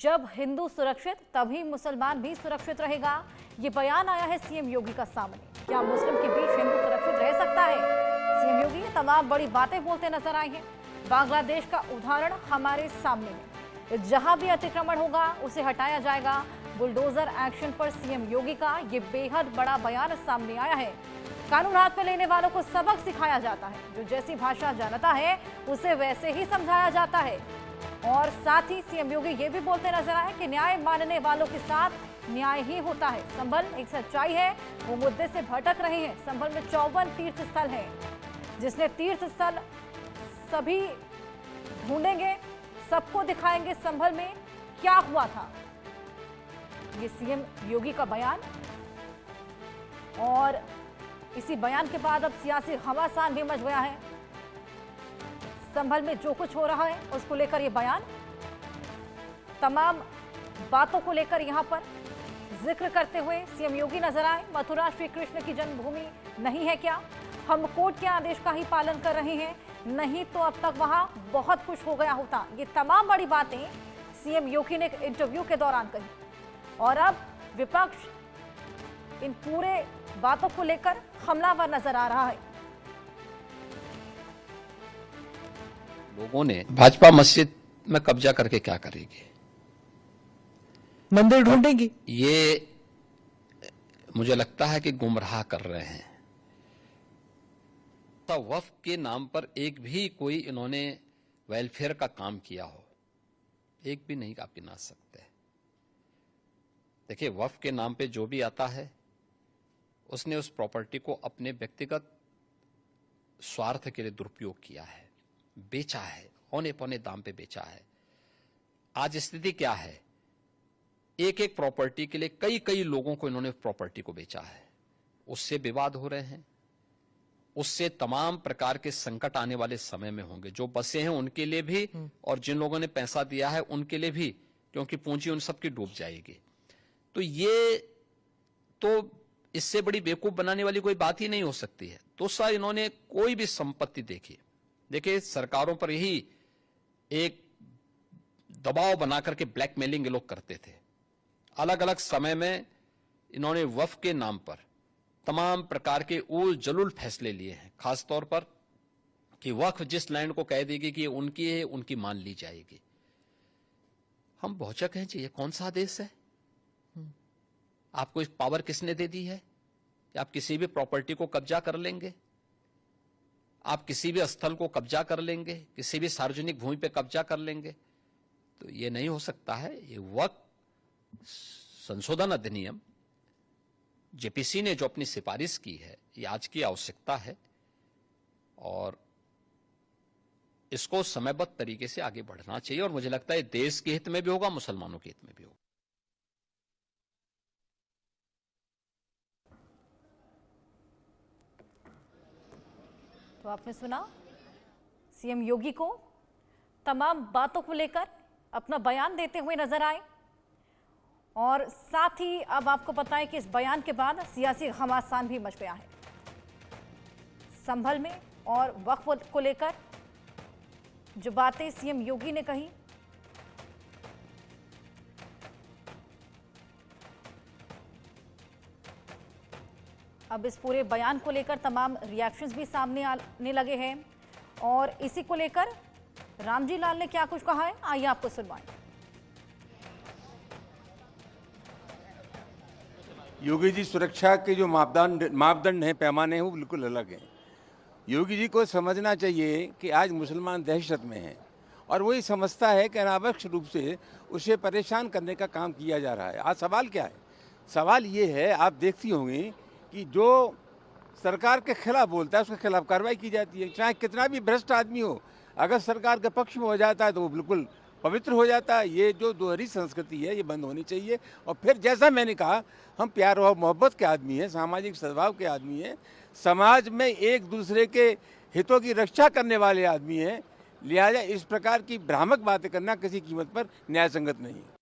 जब हिंदू सुरक्षित तभी मुसलमान भी सुरक्षित रहेगा। ये बयान आया है सीएम योगी का सामने। क्या मुस्लिम के बीच हिंदू सुरक्षित रह सकता है? सीएम योगी ने तमाम बड़ी बातें बोलते नजर आए हैं। बांग्लादेश का उदाहरण हमारे सामने है। जहां भी अतिक्रमण होगा उसे हटाया जाएगा। बुलडोजर एक्शन पर सीएम योगी का ये बेहद बड़ा बयान सामने आया है। कानून हाथ में लेने वालों को सबक सिखाया जाता है। जो जैसी भाषा जानता है उसे वैसे ही समझाया जाता है। और साथ ही सीएम योगी ये भी बोलते नजर आए कि न्याय मानने वालों के साथ न्याय ही होता है। संभल एक सच्चाई है, वो मुद्दे से भटक रहे हैं। संभल में 54 तीर्थ स्थल है, जिसने तीर्थ स्थल सभी ढूंढेंगे, सबको दिखाएंगे संभल में क्या हुआ था। ये सीएम योगी का बयान, और इसी बयान के बाद अब सियासी घमासान भी मच गया है। संभल में जो कुछ हो रहा है उसको लेकर ये बयान, तमाम बातों को लेकर यहां पर जिक्र करते हुए सीएम योगी नजर आए। मथुरा श्री कृष्ण की जन्मभूमि नहीं है क्या? हम कोर्ट के आदेश का ही पालन कर रहे हैं, नहीं तो अब तक वहां बहुत कुछ हो गया होता। ये तमाम बड़ी बातें सीएम योगी ने एक इंटरव्यू के दौरान कही। और अब विपक्ष इन पूरे बातों को लेकर हमलावर नजर आ रहा है। लोगों ने भाजपा मस्जिद में कब्जा करके क्या करेगी? मंदिर ढूंढेंगी। ये मुझे लगता है कि गुमराह कर रहे हैं। तो वक्फ के नाम पर एक भी कोई इन्होंने वेलफेयर का काम किया हो, एक भी नहीं आप गिना सकते। देखिए, वक्फ के नाम पे जो भी आता है उसने उस प्रॉपर्टी को अपने व्यक्तिगत स्वार्थ के लिए दुरुपयोग किया है, बेचा है, औने पौने दाम पे बेचा है। आज स्थिति क्या है? एक एक प्रॉपर्टी के लिए कई कई लोगों को इन्होंने प्रॉपर्टी को बेचा है। उससे विवाद हो रहे हैं, उससे तमाम प्रकार के संकट आने वाले समय में होंगे। जो बसे हैं उनके लिए भी और जिन लोगों ने पैसा दिया है उनके लिए भी, क्योंकि पूंजी उन सबकी डूब जाएगी। तो ये तो इससे बड़ी बेवकूफ बनाने वाली कोई बात ही नहीं हो सकती है। तो सर, इन्होंने कोई भी संपत्ति देखी, देखिए सरकारों पर यही एक दबाव बना करके ब्लैकमेलिंग लोग करते थे। अलग अलग समय में इन्होंने वक्फ के नाम पर तमाम प्रकार के उल जलूल फैसले लिए हैं। खास तौर पर कि वक्फ जिस लैंड को कह देगी कि ये उनकी है, उनकी मान ली जाएगी। हम बहुचक हैं जी, ये कौन सा आदेश है? आपको इस पावर किसने दे दी है कि आप किसी भी प्रॉपर्टी को कब्जा कर लेंगे, आप किसी भी स्थल को कब्जा कर लेंगे, किसी भी सार्वजनिक भूमि पे कब्जा कर लेंगे? तो ये नहीं हो सकता है। ये वक्फ संशोधन अधिनियम जेपीसी ने जो अपनी सिफारिश की है, ये आज की आवश्यकता है और इसको समयबद्ध तरीके से आगे बढ़ना चाहिए। और मुझे लगता है देश के हित में भी होगा, मुसलमानों के हित में भी होगा। तो आपने सुना सीएम योगी को तमाम बातों को लेकर अपना बयान देते हुए नजर आए। और साथ ही अब आपको पता है कि इस बयान के बाद सियासी घमासान भी मच गया है संभल में। और वक्फ को लेकर जो बातें सीएम योगी ने कही, अब इस पूरे बयान को लेकर तमाम रिएक्शंस भी सामने आने लगे हैं। और इसी को लेकर रामजी लाल ने क्या कुछ कहा है, आइए आपको सुनवाएं। योगी जी सुरक्षा के जो मापदंड हैं, पैमाने हैं, वो बिल्कुल अलग हैं। योगी जी को समझना चाहिए कि आज मुसलमान दहशत में हैं और वही समझता है कि अनावश्यक रूप से उसे परेशान करने का काम किया जा रहा है। आज सवाल क्या है? सवाल ये है, आप देखती होंगी कि जो सरकार के खिलाफ बोलता है उसके खिलाफ कार्रवाई की जाती है। चाहे कितना भी भ्रष्ट आदमी हो, अगर सरकार के पक्ष में हो जाता है तो वो बिल्कुल पवित्र हो जाता है। ये जो दोहरी संस्कृति है ये बंद होनी चाहिए। और फिर जैसा मैंने कहा, हम प्यार और मोहब्बत के आदमी हैं, सामाजिक सद्भाव के आदमी हैं, समाज में एक दूसरे के हितों की रक्षा करने वाले आदमी हैं। लिहाजा इस प्रकार की भ्रामक बातें करना किसी कीमत पर न्याय संगत नहीं है।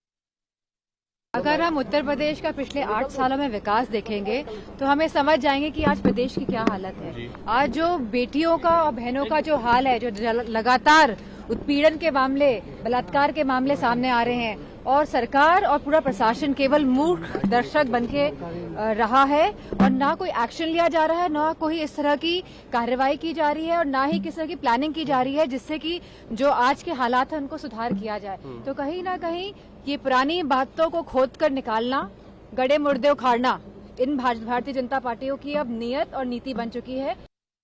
अगर हम उत्तर प्रदेश का पिछले 8 सालों में विकास देखेंगे तो हमें समझ जाएंगे कि आज प्रदेश की क्या हालत है। आज जो बेटियों का और बहनों का जो हाल है, जो लगातार उत्पीड़न के मामले, बलात्कार के मामले सामने आ रहे हैं, और सरकार और पूरा प्रशासन केवल मूर्ख दर्शक बनके रहा है और ना कोई एक्शन लिया जा रहा है, ना कोई इस तरह की कार्रवाई की जा रही है और ना ही किस तरह की प्लानिंग की जा रही है जिससे कि जो आज के हालात हैं उनको सुधार किया जाए। तो कहीं ना कहीं ये पुरानी बातों को खोद कर निकालना, गड़े मुर्दे उखाड़ना इन भारतीय जनता पार्टियों की अब नियत और नीति बन चुकी है।